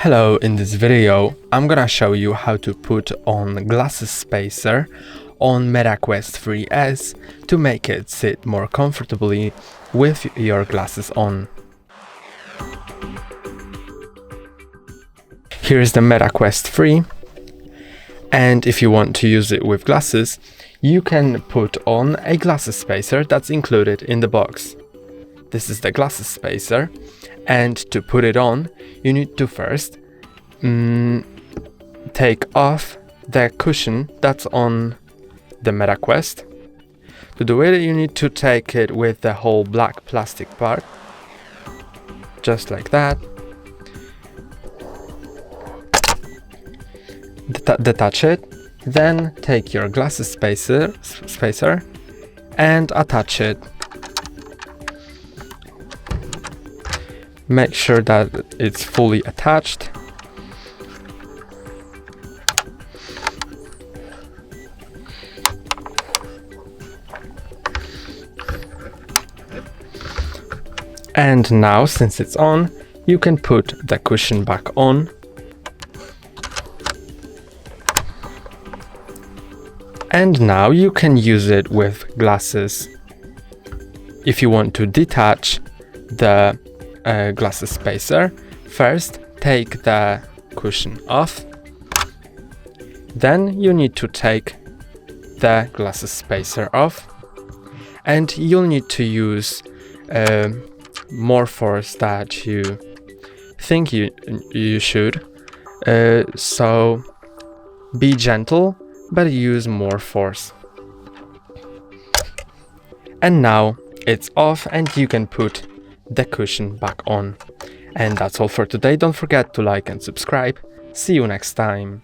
Hello, in this video I'm gonna show you how to put on glasses spacer on Meta Quest 3S to make it sit more comfortably with your glasses on. Here is the Meta Quest 3, and if you want to use it with glasses, you can put on a glasses spacer that's included in the box. This is the glasses spacer, and to put it on, you need to first take off the cushion that's on the Meta Quest. To do it, you need to take it with the whole black plastic part, just like that. Detach it, then take your glasses spacer and attach it. Make sure that it's fully attached. And now, since it's on, you can put the cushion back on. And now you can use it with glasses. If you want to detach the glasses spacer, first take the cushion off. Then you need to take the glasses spacer off. And you'll need to use more force that you think you should. So be gentle, but use more force. And now it's off and you can put the cushion back on. And that's all for today. Don't forget to like and subscribe. See you next time.